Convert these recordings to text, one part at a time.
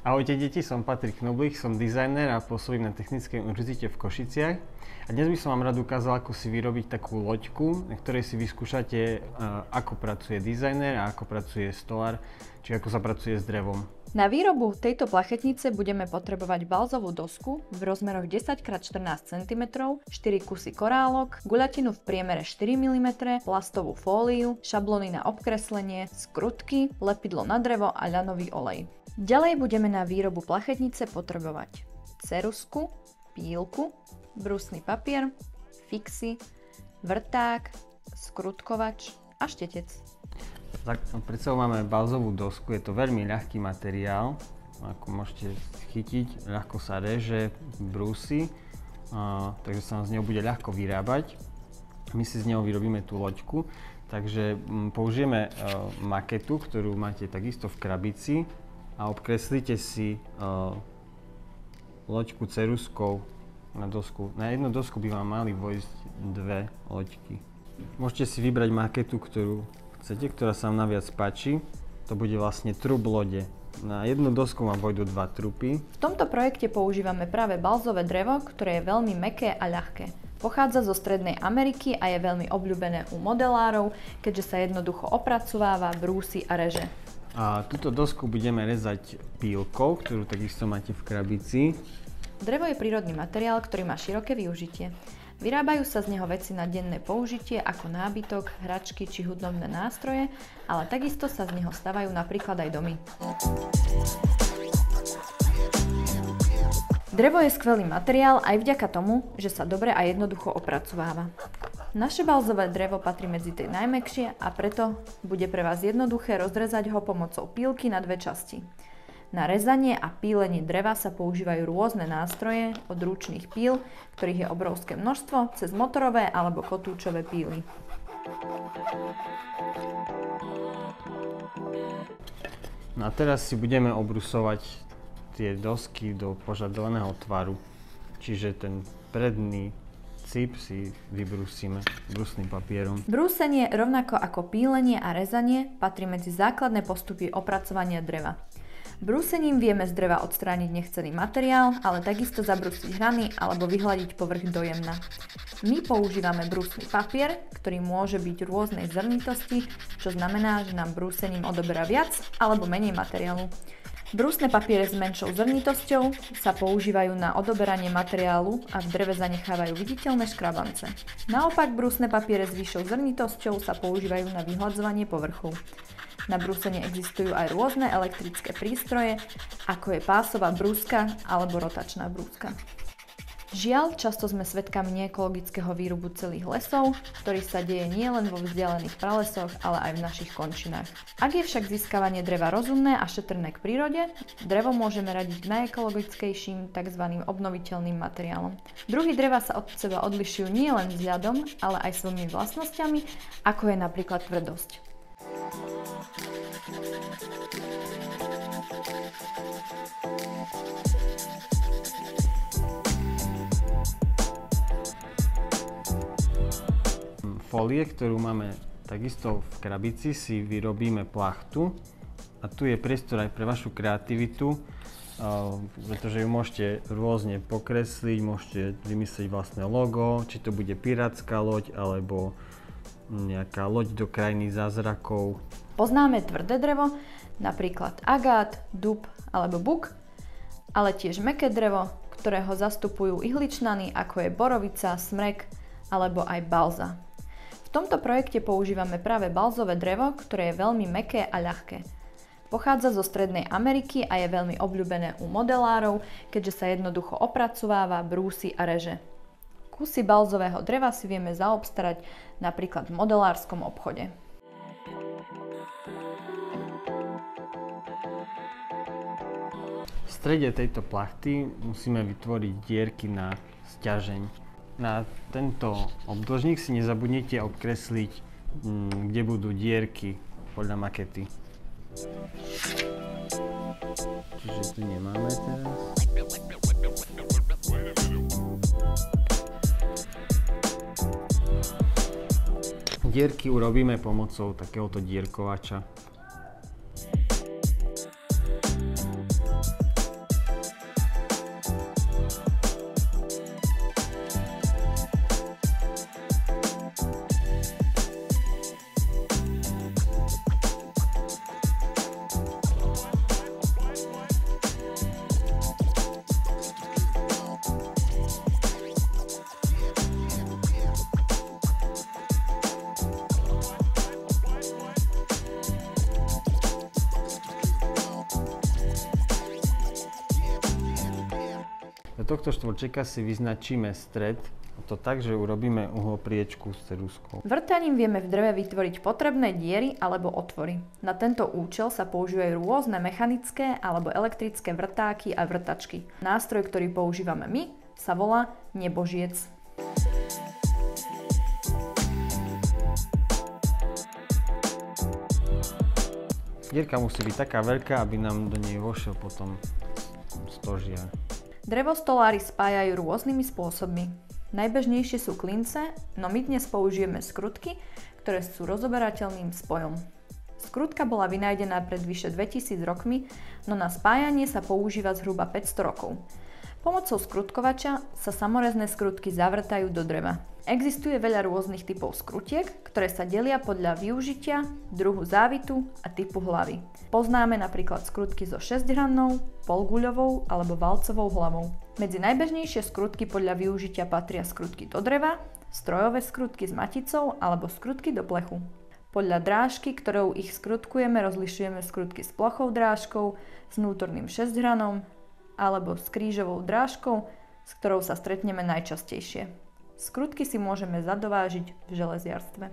Ahojte deti, som Patrik Knoblich, som dizajner a pôsobím na Technickej univerzite v Košiciach. A dnes by som vám rád ukázal, ako si vyrobiť takú loďku, na ktorej si vyskúšate, ako pracuje dizajner a ako pracuje stolár, či ako sa pracuje s drevom. Na výrobu tejto plachetnice budeme potrebovať balzovú dosku v rozmeroch 10x14 cm, 4 kusy korálok, guľatinu v priemere 4 mm, plastovú fóliu, šablóny na obkreslenie, skrutky, lepidlo na drevo a ľanový olej. Ďalej budeme na výrobu plachetnice potrebovať ceruzku, pílku, brusný papier, fixy, vrták, skrutkovač a štetec. Tak, pred sebou máme balzovú dosku, je to veľmi ľahký materiál, ako môžete chytiť, ľahko sa reže, brúsi, takže sa z neho bude ľahko vyrábať. My si z neho vyrobíme tú loďku, takže použijeme maketu, ktorú máte takisto v krabici a obkreslíte si loďku ceruzkou na dosku. Na jednu dosku by vám mali vojsť dve loďky. Môžete si vybrať maketu, ktorú chcete, ktorá sa vám naviac páči. To bude vlastne trup lode. Na jednu dosku vám vojdu dva trupy. V tomto projekte používame práve balzové drevo, ktoré je veľmi mäkké a ľahké. Pochádza zo Strednej Ameriky a je veľmi obľúbené u modelárov, keďže sa jednoducho opracováva, brúsi a reže. A túto dosku budeme rezať pílkou, ktorú takisto máte v krabici. Drevo je prírodný materiál, ktorý má široké využitie. Vyrábajú sa z neho veci na denné použitie ako nábytok, hračky či hudobné nástroje, ale takisto sa z neho stavajú napríklad aj domy. Drevo je skvelý materiál aj vďaka tomu, že sa dobre a jednoducho opracováva. Naše balzové drevo patrí medzi tie najmäkšie a preto bude pre vás jednoduché rozrezať ho pomocou pílky na dve časti. Na rezanie a pílenie dreva sa používajú rôzne nástroje, od ručných píl, ktorých je obrovské množstvo, cez motorové alebo kotúčové píly. No a teraz si budeme obrusovať tie dosky do požadovaného tvaru. Čiže ten predný cíp si vybrúsime brusným papierom. Brúsenie, rovnako ako pílenie a rezanie, patrí medzi základné postupy opracovania dreva. Brúsením vieme z dreva odstrániť nechcený materiál, ale takisto zabrúsiť hrany alebo vyhladiť povrch dojemna. My používame brúsny papier, ktorý môže byť rôznej zrnitosti, čo znamená, že nám brúsením odoberá viac alebo menej materiálu. Brúsne papiere s menšou zrnitosťou sa používajú na odoberanie materiálu a v dreve zanechávajú viditeľné škrabance. Naopak brúsne papiere s vyššou zrnitosťou sa používajú na vyhladzovanie povrchov. Na brúsenie existujú aj rôzne elektrické prístroje, ako je pásová brúska alebo rotačná brúska. Žiaľ, často sme svedkami neekologického výrubu celých lesov, ktorý sa deje nielen vo vzdialených pralesoch, ale aj v našich končinách. Ak je však získavanie dreva rozumné a šetrné k prírode, drevo môžeme radiť k najekologickejším tzv. Obnoviteľným materiálom. Druhy dreva sa od seba odlišujú nielen vzhľadom, ale aj svojimi vlastnosťami, ako je napríklad tvrdosť. Folie, ktorú máme takisto v krabici, si vyrobíme plachtu a tu je priestor aj pre vašu kreativitu, pretože ju môžete rôzne pokresliť, môžete vymyslieť vlastné logo, či to bude pirátska loď alebo nejaká loď do krajiny zázrakov. Poznáme tvrdé drevo, napríklad agát, dub alebo buk, ale tiež mäkké drevo, ktorého zastupujú ihličnany, ako je borovica, smrek alebo aj balza. V tomto projekte používame práve balzové drevo, ktoré je veľmi mäkké a ľahké. Pochádza zo Strednej Ameriky a je veľmi obľúbené u modelárov, keďže sa jednoducho opracováva, brúsi a reže. Kusy balzového dreva si vieme zaobstarať napríklad v modelárskom obchode. V strede tejto plachty musíme vytvoriť dierky na sťažeň. Na tento obdĺžnik si nezabudnite obkresliť, kde budú dierky podľa makety. Čiže tu nemáme teraz. Dierky urobíme pomocou takéhoto dierkovača. Do tohto štvorčeka si vyznačíme stred, a to tak, že urobíme uhlopriečku s ceruzkou. Vrtaním vieme v dreve vytvoriť potrebné diery alebo otvory. Na tento účel sa používajú rôzne mechanické alebo elektrické vrtáky a vrtačky. Nástroj, ktorý používame my, sa volá nebožiec. Dierka musí byť taká veľká, aby nám do nej vošiel potom stožiar. Drevostolári spájajú rôznymi spôsobmi. Najbežnejšie sú klince, no my dnes použijeme skrutky, ktoré sú rozoberateľným spojom. Skrutka bola vynájdená pred vyše 2000 rokmi, no na spájanie sa používa zhruba 500 rokov. Pomocou skrutkovača sa samorezné skrutky zavrtajú do dreva. Existuje veľa rôznych typov skrutiek, ktoré sa delia podľa využitia, druhu závitu a typu hlavy. Poznáme napríklad skrutky so 6-hrannou, polguľovou alebo valcovou hlavou. Medzi najbežnejšie skrutky podľa využitia patria skrutky do dreva, strojové skrutky s maticou alebo skrutky do plechu. Podľa drážky, ktorou ich skrutkujeme, rozlišujeme skrutky s plochou drážkou, s vnútorným 6-hranom alebo s krížovou drážkou, s ktorou sa stretneme najčastejšie. Skrutky si môžeme zadovážiť v železiarstve.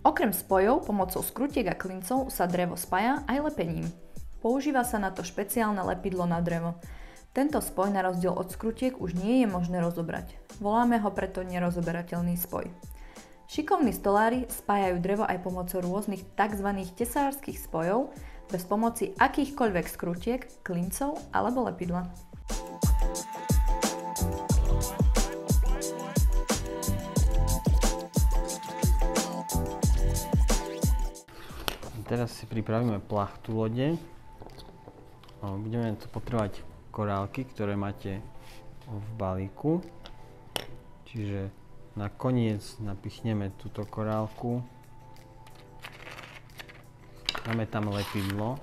Okrem spojov pomocou skrutiek a klincov sa drevo spája aj lepením. Používa sa na to špeciálne lepidlo na drevo. Tento spoj na rozdiel od skrutiek už nie je možné rozobrať. Voláme ho preto nerozoberateľný spoj. Šikovní stolári spájajú drevo aj pomocou rôznych tzv. Tesárskych spojov bez pomoci akýchkoľvek skrutiek, klincov alebo lepidla. Teraz si pripravíme plachtu lode. Budeme tu potrebovať korálky, ktoré máte v balíku. Čiže na koniec napichneme túto korálku. Dáme tam lepidlo.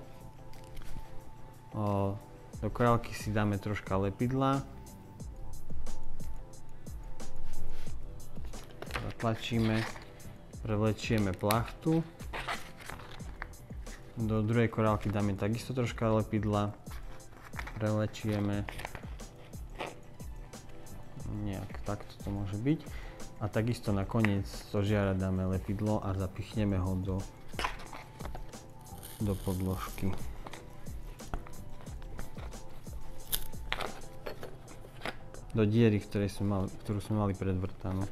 Do korálky si dáme troška lepidla. Zatlačíme, prevlečieme plachtu. Do druhej korálky dáme takisto troška lepidla, prelečieme, nejak takto to môže byť. A takisto na koniec stožiara dáme lepidlo a zapichneme ho do podložky. Do diery, ktorú sme mali predvrtanú.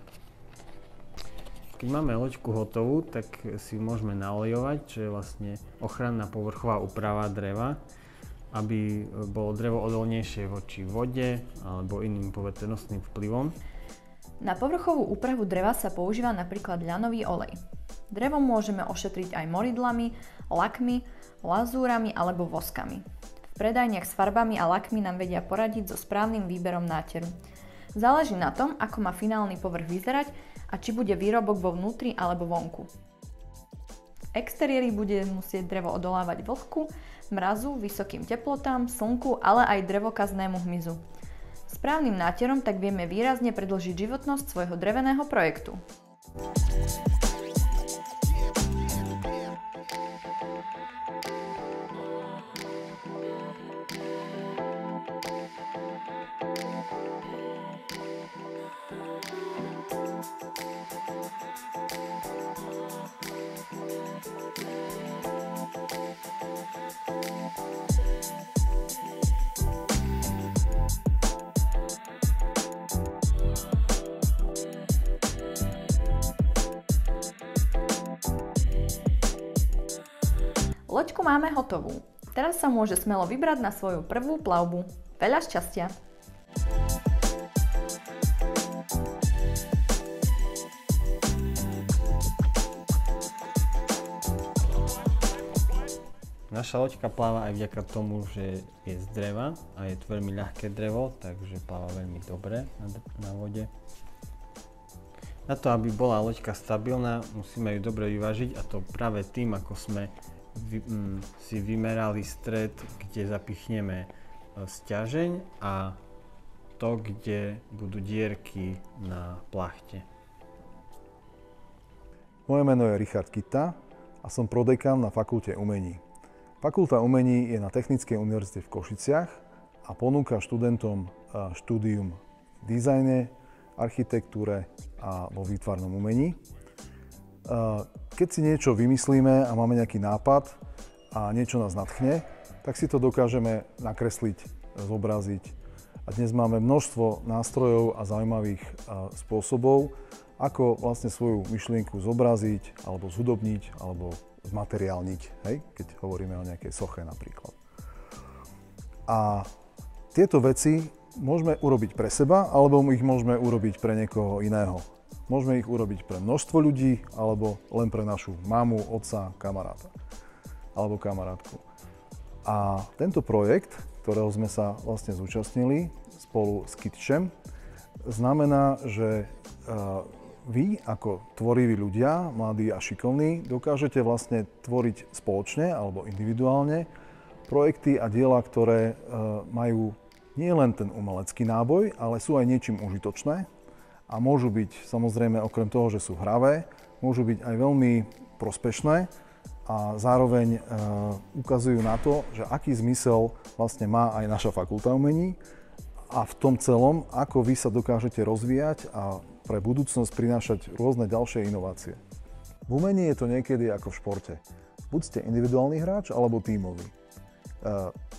Keď máme loďku hotovú, tak si môžeme naolejovať, čo je vlastne ochranná povrchová úprava dreva, aby bolo drevo odolnejšie voči vode alebo iným poveternostným vplyvom. Na povrchovú úpravu dreva sa používa napríklad ľanový olej. Drevo môžeme ošetriť aj moridlami, lakmi, lazúrami alebo voskami. V predajniach s farbami a lakmi nám vedia poradiť so správnym výberom náteru. Záleží na tom, ako má finálny povrch vyzerať a či bude výrobok vo vnútri alebo vonku. V exteriéri bude musieť drevo odolávať vlhku, mrazu, vysokým teplotám, slnku, ale aj drevokaznému hmyzu. Správnym náterom tak vieme výrazne predĺžiť životnosť svojho dreveného projektu. Loďku máme hotovú. Teraz sa môže smelo vybrať na svoju prvú plavbu. Veľa šťastia! Naša loďka pláva aj vďaka tomu, že je z dreva a je to veľmi ľahké drevo, takže pláva veľmi dobre na vode. Na to, aby bola loďka stabilná, musíme ju dobre vyvážiť a to práve tým, ako sme si vymerali stred, kde zapichneme sťažeň a to, kde budú dierky na plachte. Moje meno je Richard Kitta a som prodekán na Fakulte umení. Fakulta umení je na Technickej univerzite v Košiciach a ponúka študentom štúdium v dizajne, architektúre a vo výtvarnom umení. Keď si niečo vymyslíme a máme nejaký nápad a niečo nás nadchne, tak si to dokážeme nakresliť, zobraziť. A dnes máme množstvo nástrojov a zaujímavých spôsobov, ako vlastne svoju myšlienku zobraziť, alebo zhudobniť, alebo zmateriálniť, hej? Keď hovoríme o nejakej soche napríklad. A tieto veci môžeme urobiť pre seba, alebo ich môžeme urobiť pre niekoho iného. Môžeme ich urobiť pre množstvo ľudí, alebo len pre našu mamu, otca, kamaráta alebo kamarátku. A tento projekt, ktorého sme sa vlastne zúčastnili spolu s Kitchem, znamená, že vy ako tvoriví ľudia, mladí a šikovní, dokážete vlastne tvoriť spoločne alebo individuálne projekty a diela, ktoré majú nie len ten umelecký náboj, ale sú aj niečím užitočné a môžu byť samozrejme okrem toho, že sú hravé, môžu byť aj veľmi prospešné a zároveň ukazujú na to, že aký zmysel vlastne má aj naša fakulta umení a v tom celom, ako vy sa dokážete rozvíjať a pre budúcnosť prinášať rôzne ďalšie inovácie. V umení je to niekedy ako v športe. Buď ste individuálny hráč alebo tímový.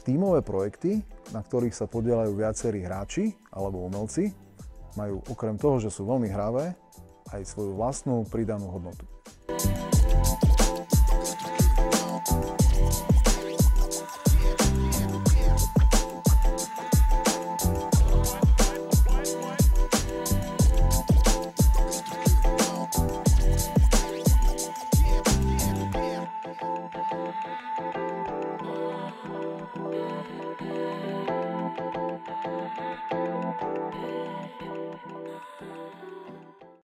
Tímové projekty, na ktorých sa podieľajú viacerí hráči alebo umelci, majú okrem toho, že sú veľmi hravé, aj svoju vlastnú pridanú hodnotu.